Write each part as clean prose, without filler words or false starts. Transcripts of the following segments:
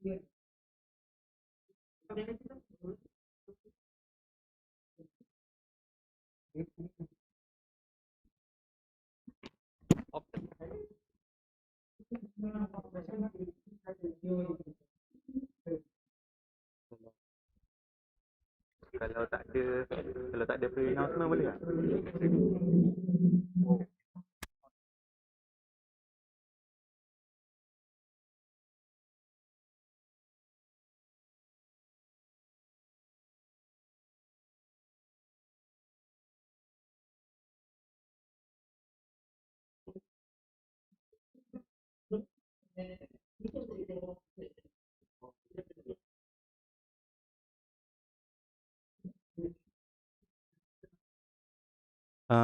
Kalau tak ada pre-announcement boleh tak?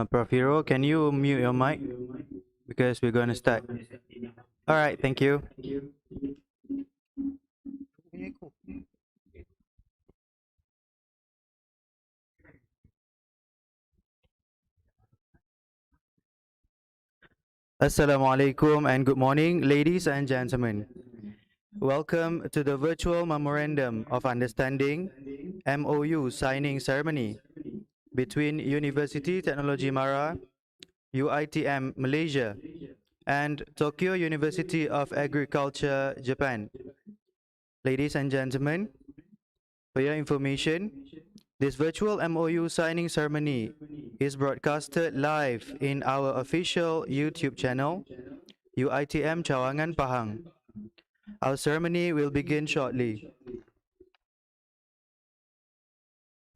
Prof. Hero, can you mute your mic? Because we're going to start. All right, thank you. Assalamualaikum and good morning, ladies and gentlemen. Welcome to the virtual Memorandum of Understanding MOU signing ceremony between University Teknologi Mara, UITM Malaysia, and Tokyo University of Agriculture, Japan. Ladies and gentlemen, for your information, this virtual MOU signing ceremony is broadcasted live in our official YouTube channel, UITM Cawangan, Pahang. Our ceremony will begin shortly.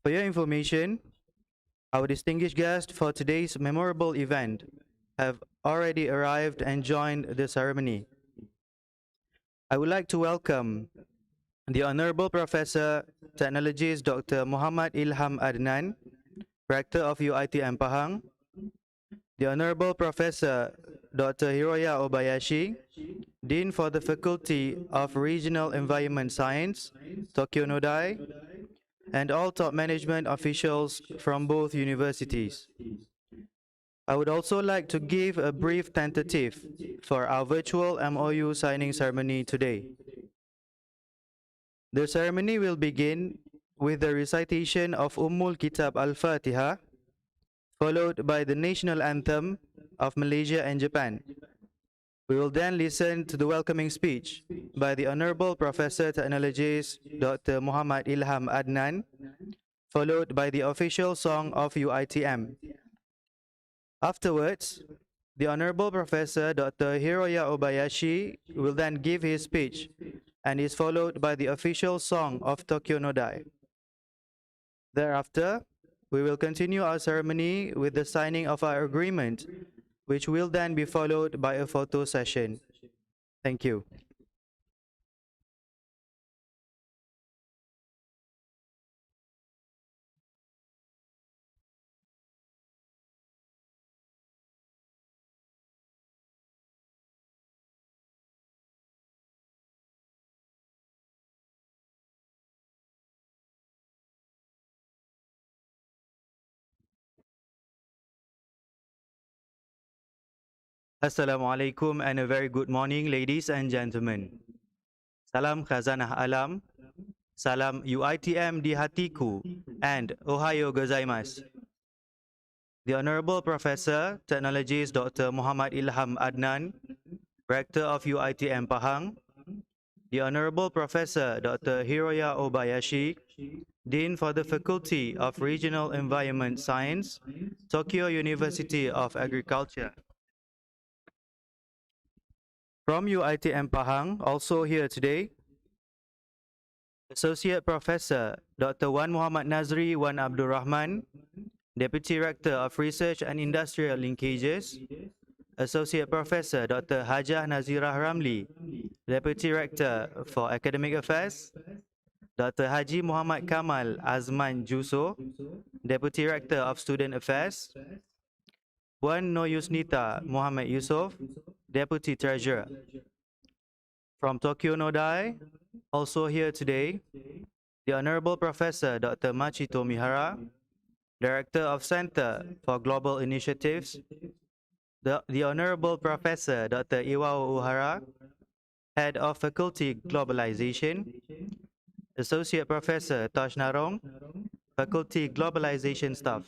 For your information, our distinguished guests for today's memorable event have already arrived and joined the ceremony. I would like to welcome the Honorable Professor, Technologist Dr. Muhammad Ilham Adnan, Rector of UITM Pahang, the Honorable Professor Dr. Hiroya Obayashi, Dean for the Faculty of Regional Environment Science, Tokyo Nodai, and all top management officials from both universities. I would also like to give a brief tentative for our virtual MOU signing ceremony today. The ceremony will begin with the recitation of Ummul Kitab Al-Fatiha, followed by the national anthem of Malaysia and Japan. We will then listen to the welcoming speech by the Honorable Professor Technologist Dr. Muhammad Ilham Adnan, followed by the official song of UITM. Afterwards, the Honorable Professor Dr. Hiroya Obayashi will then give his speech and is followed by the official song of Tokyo Nodai. Thereafter, we will continue our ceremony with the signing of our agreement, which will then be followed by a photo session. Thank you. Assalamualaikum and a very good morning, ladies and gentlemen. Salam Khazanah Alam, Salam UITM di hatiku, and Ohayo gozaimasu. The Honorable Professor, Technologist Dr. Muhammad Ilham Adnan, Rector of UITM Pahang, the Honorable Professor Dr. Hiroya Obayashi, Dean for the Faculty of Regional Environment Science, Tokyo University of Agriculture. From UITM Pahang, also here today, Associate Professor Dr. Wan Muhammad Nazri Wan Abdul Rahman, Deputy Rector of Research and Industrial Linkages, Associate Professor Dr. Hajah Nazirah Ramli, Deputy Rector for Academic Affairs, Dr. Haji Muhammad Kamal Azman Juso, Deputy Rector of Student Affairs, Puan Noyusnita Muhammad Yusof, Deputy Treasurer. From Tokyo Nodai, also here today, the Honorable Professor Dr. Machito Mihara, Director of Center for Global Initiatives, the Honorable Professor Dr. Iwao Uhara, Head of Faculty Globalization, Associate Professor Tosh Narong, Faculty Globalization Staff,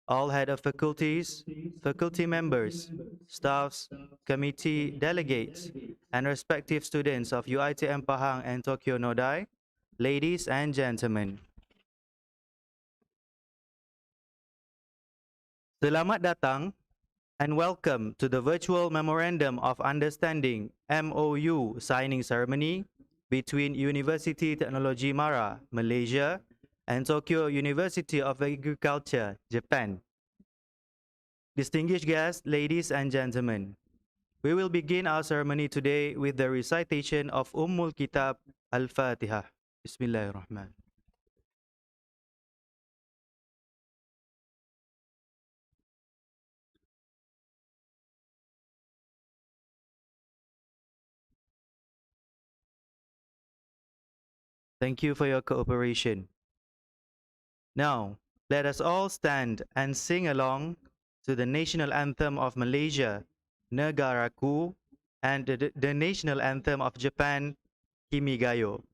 all head of faculties, faculty members, staffs, committee delegates, and respective students of UITM Pahang and Tokyo Nodai, ladies and gentlemen. Selamat datang and welcome to the virtual Memorandum of Understanding MoU signing ceremony between University Teknologi Mara, Malaysia, and Tokyo University of Agriculture, Japan. Distinguished guests, ladies and gentlemen, we will begin our ceremony today with the recitation of Ummul Kitab Al-Fatiha. Bismillahirrahmanirrahim. Thank you for your cooperation. Now, let us all stand and sing along to the national anthem of Malaysia, Negaraku, and the national anthem of Japan, Kimigayo.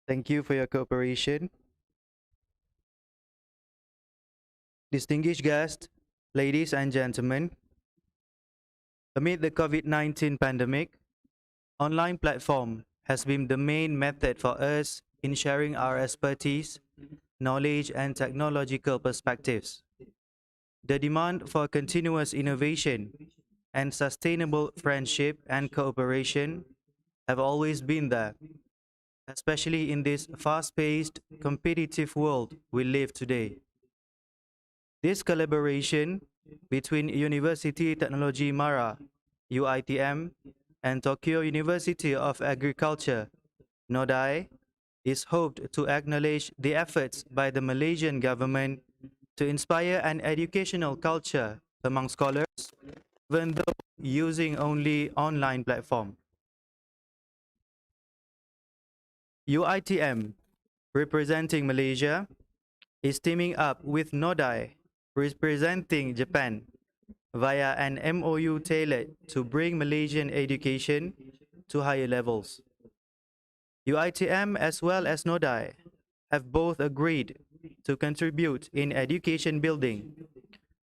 Thank you for your cooperation. Distinguished guests, ladies and gentlemen, amid the COVID-19 pandemic, online platform has been the main method for us in sharing our expertise, knowledge, and technological perspectives. The demand for continuous innovation and sustainable friendship and cooperation have always been there, especially in this fast-paced, competitive world we live today. This collaboration between University Teknologi Mara, UITM, and Tokyo University of Agriculture, Nodai, is hoped to acknowledge the efforts by the Malaysian government to inspire an educational culture among scholars, even though using only online platform. UITM, representing Malaysia, is teaming up with NODAI, representing Japan, via an MoU tailored to bring Malaysian education to higher levels. UITM as well as NODAI have both agreed to contribute in education building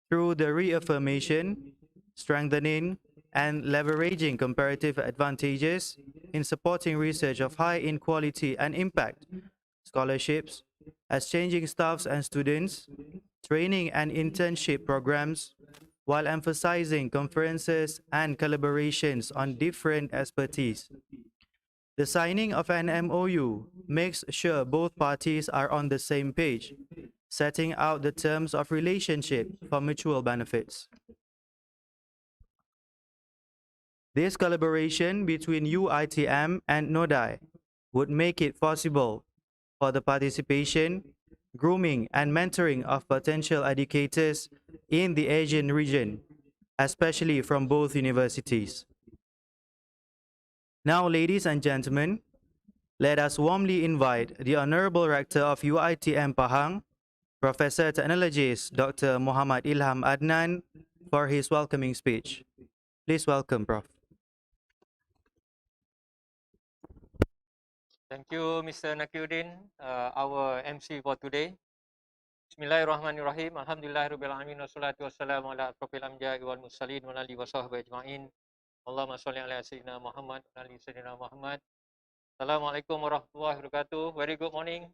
through the reaffirmation, strengthening, and leveraging comparative advantages in supporting research of high in quality and impact, scholarships, exchanging staffs and students, training and internship programs, while emphasizing conferences and collaborations on different expertise. The signing of an MoU makes sure both parties are on the same page, setting out the terms of relationship for mutual benefits. This collaboration between UITM and NODAI would make it possible for the participation, grooming, and mentoring of potential educators in the Asian region, especially from both universities. Now, ladies and gentlemen, let us warmly invite the Honorable Rector of UITM Pahang, Professor Technologist Dr. Muhammad Ilham Adnan, for his welcoming speech. Please welcome, Prof. Thank you, Mr. Nakiuddin, our MC for today. Bismillahirrahmanirrahim. Alhamdulillahirabbil alamin wassalatu wassalamu ala asrofil anbiya'i wal mursalin wa alihi wasahbihi ajma'in. Allahumma shalli ala sayyidina Muhammad wa ali sayyidina Muhammad. Assalamualaikum warahmatullahi wabarakatuh. Very good morning.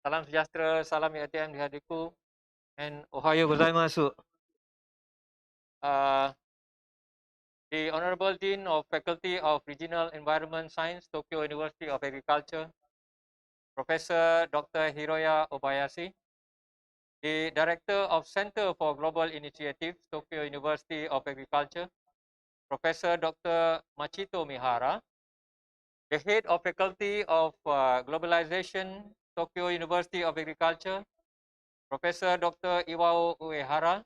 Salam sejahtera, salam UITM di hadiku, and ohayo gozaimasu. The Honorable Dean of Faculty of Regional Environment Science, Tokyo University of Agriculture, Professor Dr. Hiroya Obayashi, the Director of Center for Global Initiatives, Tokyo University of Agriculture, Professor Dr. Machito Mihara, the Head of Faculty of Globalization, Tokyo University of Agriculture, Professor Dr. Iwao Uehara,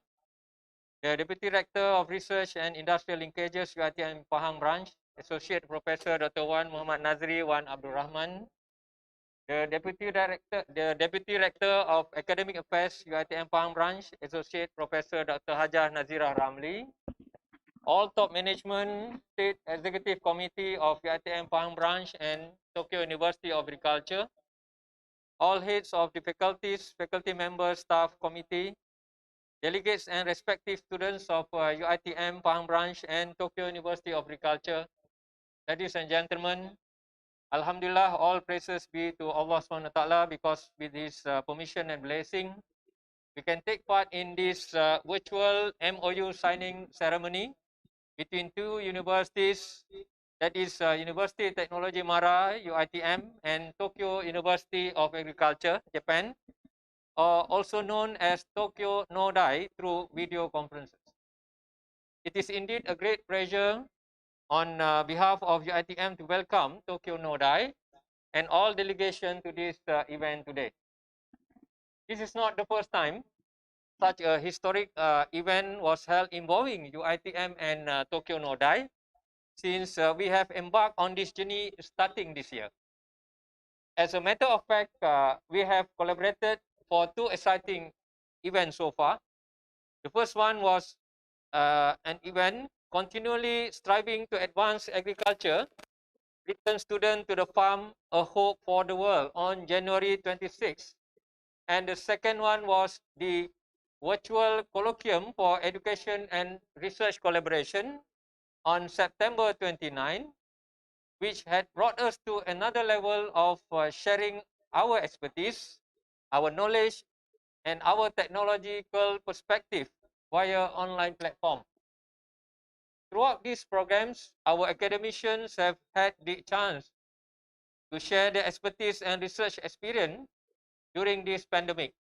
the Deputy Rector of Research and Industrial Linkages, UiTM Pahang Branch, Associate Professor Dr. Wan Muhammad Nazri Wan Abdul Rahman, the Deputy Rector of Academic Affairs, UiTM Pahang Branch, Associate Professor Dr. Hajar Nazira Ramli, all top management, State Executive Committee of UiTM Pahang Branch and Tokyo University of Agriculture, all heads of the faculties, faculty members, staff committee, delegates and respective students of UiTM Pahang Branch and Tokyo University of Agriculture, ladies and gentlemen, Alhamdulillah, all praises be to Allah SWT, because with His permission and blessing, we can take part in this virtual MoU signing ceremony between two universities, that is University Technologi Mara, UITM, and Tokyo University of Agriculture, Japan, also known as Tokyo NODAI, through video conferences. It is indeed a great pleasure on behalf of UITM to welcome Tokyo NODAI and all delegation to this event today. This is not the first time such a historic event was held involving UITM and Tokyo NODAI, since we have embarked on this journey starting this year. As a matter of fact, we have collaborated for two exciting events so far. The first one was an event continually striving to advance agriculture, return student to the farm, a hope for the world, on January 26. And the second one was the virtual colloquium for education and research collaboration on September 29, which had brought us to another level of sharing our expertise, our knowledge, and our technological perspective via online platform. Throughout these programs, our academicians have had the chance to share their expertise and research experience during this pandemic.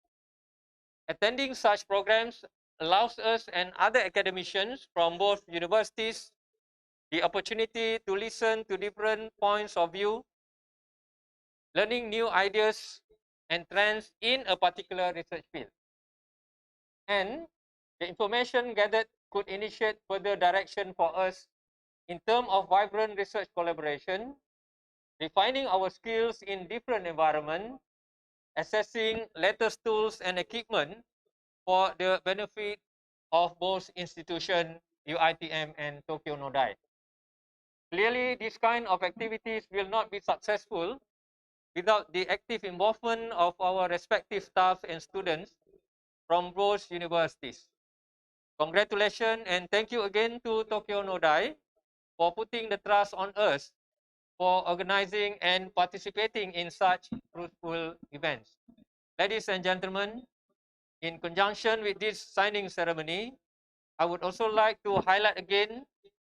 Attending such programs allows us and other academicians from both universities the opportunity to listen to different points of view, learning new ideas and trends in a particular research field. And the information gathered could initiate further direction for us in terms of vibrant research collaboration, refining our skills in different environments, assessing latest tools and equipment for the benefit of both institutions, UITM and Tokyo Nodai. Clearly, this kind of activities will not be successful without the active involvement of our respective staff and students from both universities. Congratulations and thank you again to Tokyo Nodai for putting the trust on us for organizing and participating in such fruitful events. Ladies and gentlemen, in conjunction with this signing ceremony, I would also like to highlight again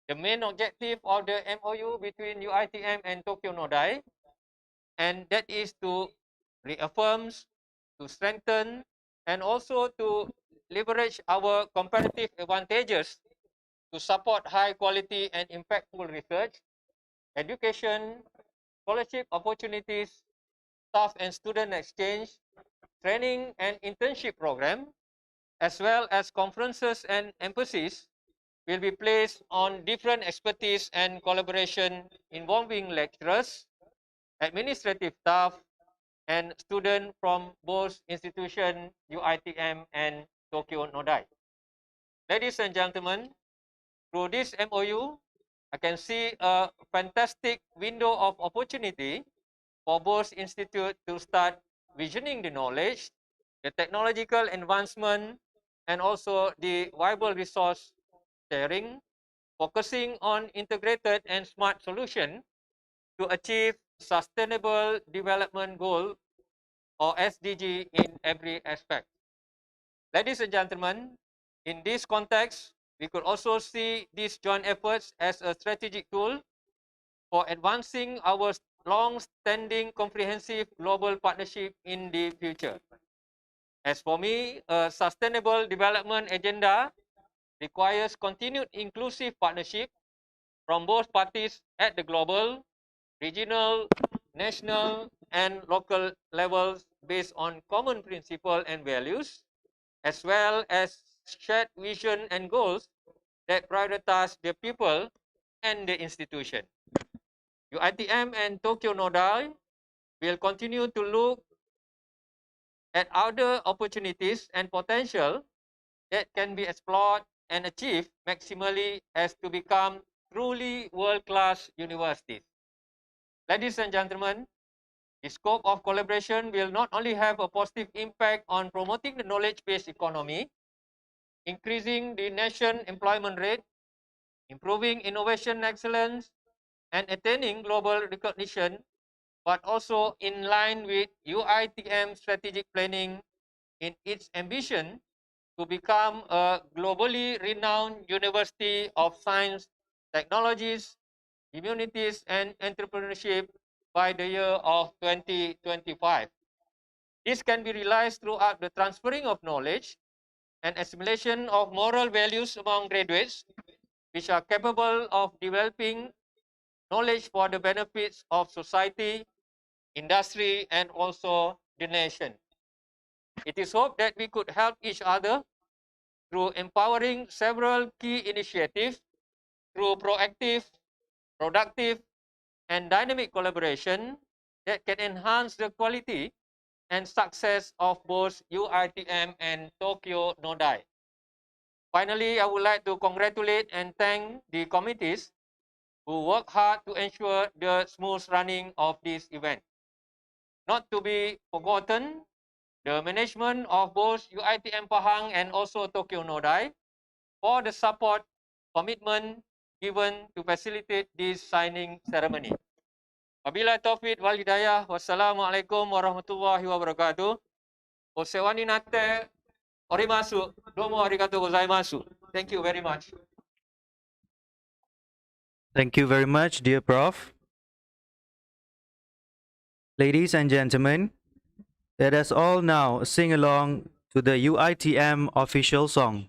the main objective of the MoU between UITM and Tokyo Nodai, and that is to reaffirm, to strengthen, and also to leverage our competitive advantages to support high quality and impactful research, education, scholarship opportunities, staff and student exchange, training and internship program, as well as conferences and emphasis will be placed on different expertise and collaboration involving lecturers, administrative staff, and students from both institutions, UITM and Tokyo Nodai. Ladies and gentlemen, through this MOU, I can see a fantastic window of opportunity for both institutes to start visioning the knowledge, the technological advancement, and also the viable resource sharing, focusing on integrated and smart solution to achieve sustainable development goal or SDG in every aspect. Ladies and gentlemen, in this context, we could also see these joint efforts as a strategic tool for advancing our long-standing comprehensive global partnership in the future. As for me, a sustainable development agenda requires continued inclusive partnership from both parties at the global, regional, national, and local levels based on common principles and values, as well as shared vision and goals that prioritize the people and the institution. UITM and Tokyo Nodai will continue to look at other opportunities and potential that can be explored and achieved maximally as to become truly world-class universities. Ladies and gentlemen, the scope of collaboration will not only have a positive impact on promoting the knowledge-based economy, increasing the nation employment rate, improving innovation excellence, and attaining global recognition, but also in line with UITM strategic planning in its ambition to become a globally renowned university of science, technologies, humanities, and entrepreneurship by the year of 2025. This can be realized throughout the transferring of knowledge and assimilation of moral values among graduates, which are capable of developing knowledge for the benefits of society, industry, and also the nation. It is hoped that we could help each other through empowering several key initiatives through proactive, productive, and dynamic collaboration that can enhance the quality and success of both UITM and Tokyo Nodai. Finally, I would like to congratulate and thank the committees who work hard to ensure the smooth running of this event. Not to be forgotten, the management of both UITM Pahang and also Tokyo Nodai for the support commitment given to facilitate this signing ceremony. Wabillahi taufiq wal hidayah. Wassalamualaikum warahmatullahi wabarakatuh. Osewani nate orimasu. Domo arigatou gozaimasu. Thank you very much. Thank you very much, dear Prof. Ladies and gentlemen, let us all now sing along to the UITM official song.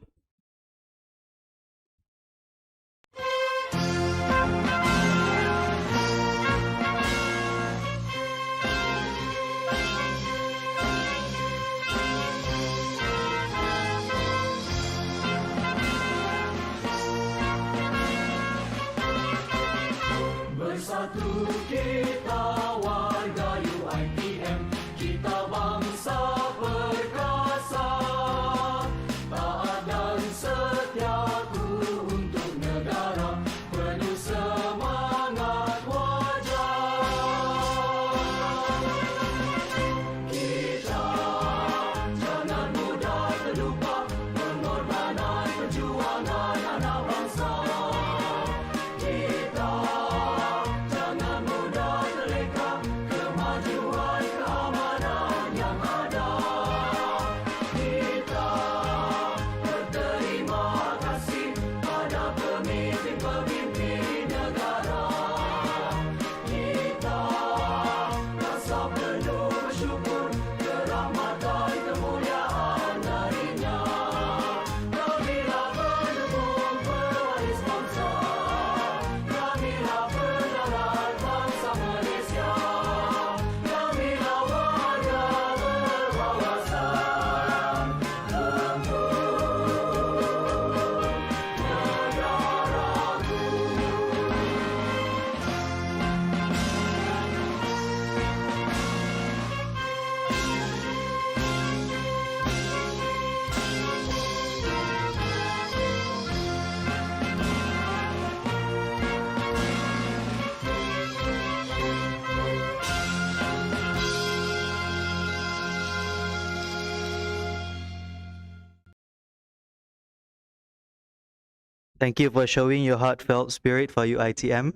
Thank you for showing your heartfelt spirit for UITM.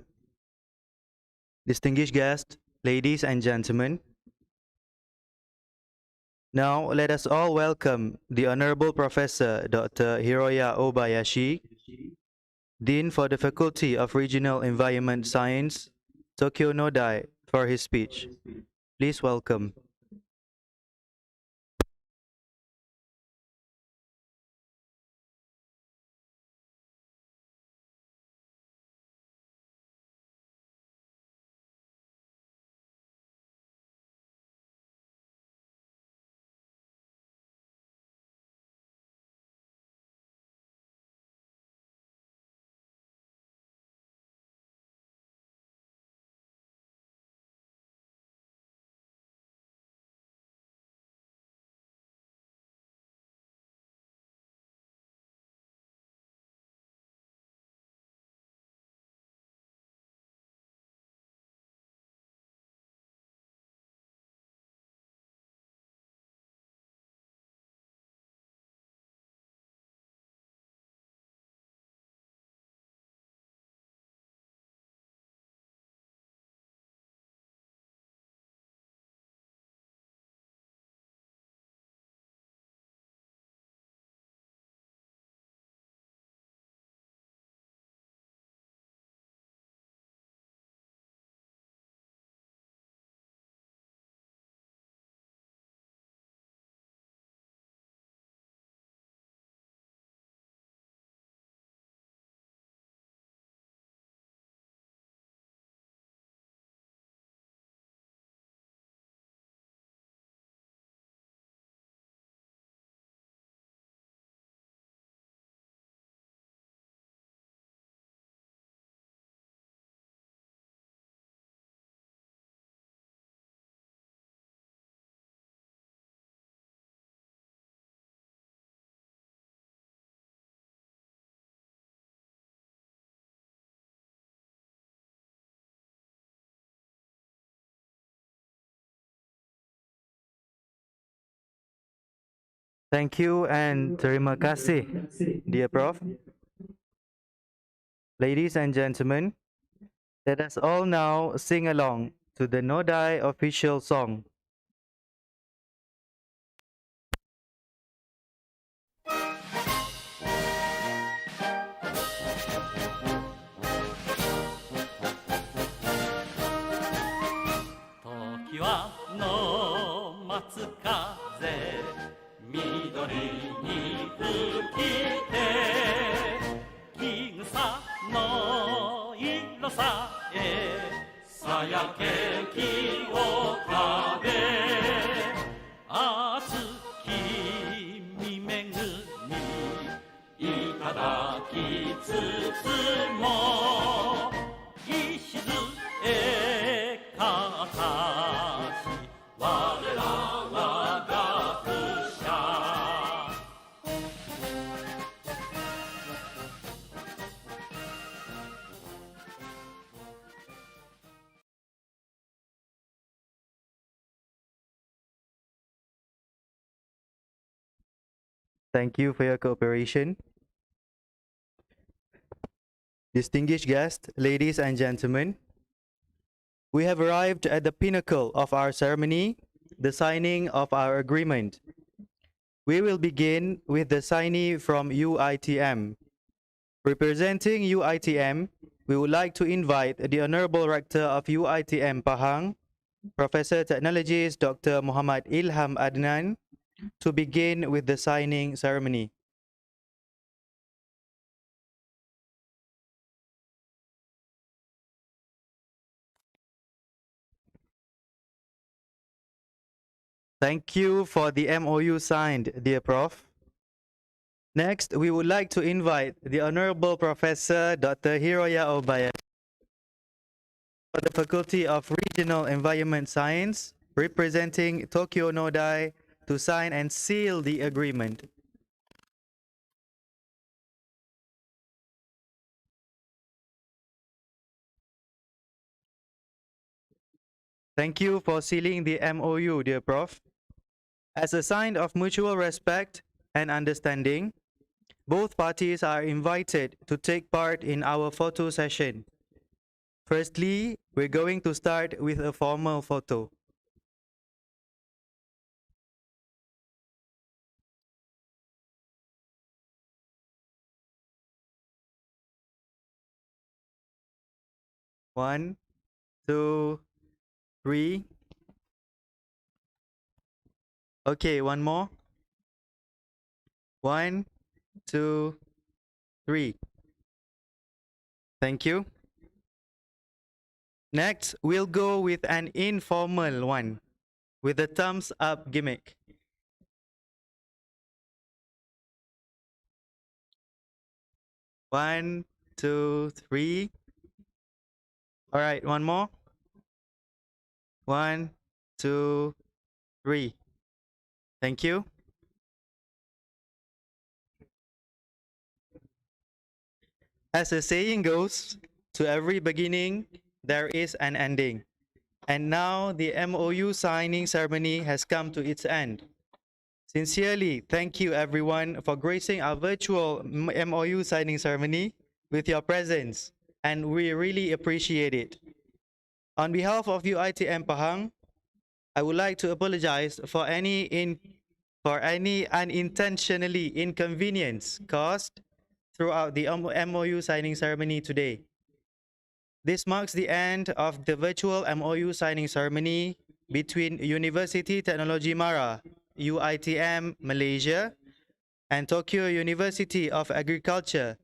Distinguished guests, ladies and gentlemen, now let us all welcome the Honorable Professor Dr. Hiroya Obayashi, Dean for the Faculty of Regional Environment Science, Tokyo Nodai, for his speech. Please welcome. Thank you and terima kasih, dear Prof. Ladies and gentlemen, let us all now sing along to the Nodai official song. Tokiwa no matsukaze midori ni fukite Kigusa no iro sae sayake ki wo kabe Atsuki mimegu ni itadaki tsutsu mo Ishizu e katashi warera wa gakusha Thank you for your cooperation. Distinguished guests, ladies and gentlemen, we have arrived at the pinnacle of our ceremony, the signing of our agreement. We will begin with the signee from UITM. Representing UITM, we would like to invite the Honorable Rector of UITM Pahang, Professor Technologist Dr. Muhammad Ilham Adnan, to begin with the signing ceremony. Thank you for the MoU signed, dear Prof. Next, we would like to invite the Honorable Professor Dr. Hiroya Obayashi for the Faculty of Regional Environment Science, representing Tokyo Nodai, to sign and seal the agreement. Thank you for sealing the MoU, dear Prof. As a sign of mutual respect and understanding, Both parties are invited to take part in our photo session. Firstly, we're going to start with a formal photo. One, two, three. Okay, one more. One, two, three. Thank you. Next, we'll go with an informal one with a thumbs up gimmick. One, two, three. All right, one more. One, two, three. Thank you. As the saying goes, to every beginning, there is an ending. And now the MOU signing ceremony has come to its end. Sincerely, thank you everyone for gracing our virtual MOU signing ceremony with your presence, and we really appreciate it. On behalf of UITM Pahang, I would like to apologize for any unintentionally inconvenience caused throughout the MOU signing ceremony today. This marks the end of the virtual MOU signing ceremony between Universiti Teknologi Mara, UITM, Malaysia, and Tokyo University of Agriculture,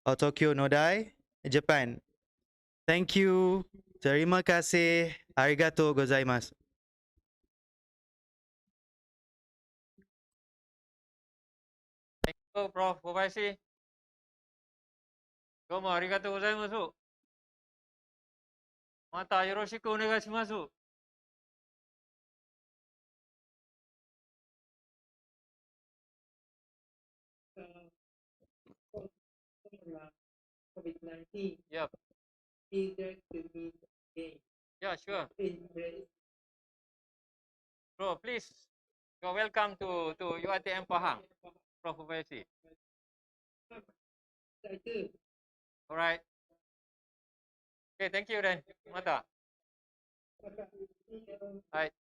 or Tokyo Nodai, Japan. Thank you. Terima kasih. Arigatou gozaimasu. Thank you, Prof. Kobayashi. どうもありがとうございます。またよろしくお願いします。COVID-19 Yep. eager to meet again. Yeah, sure. Embrace. Bro, please. You're welcome to UITM Pahang, Prof. Kobayashi. I do. All right. Okay, thank you then. また。はい。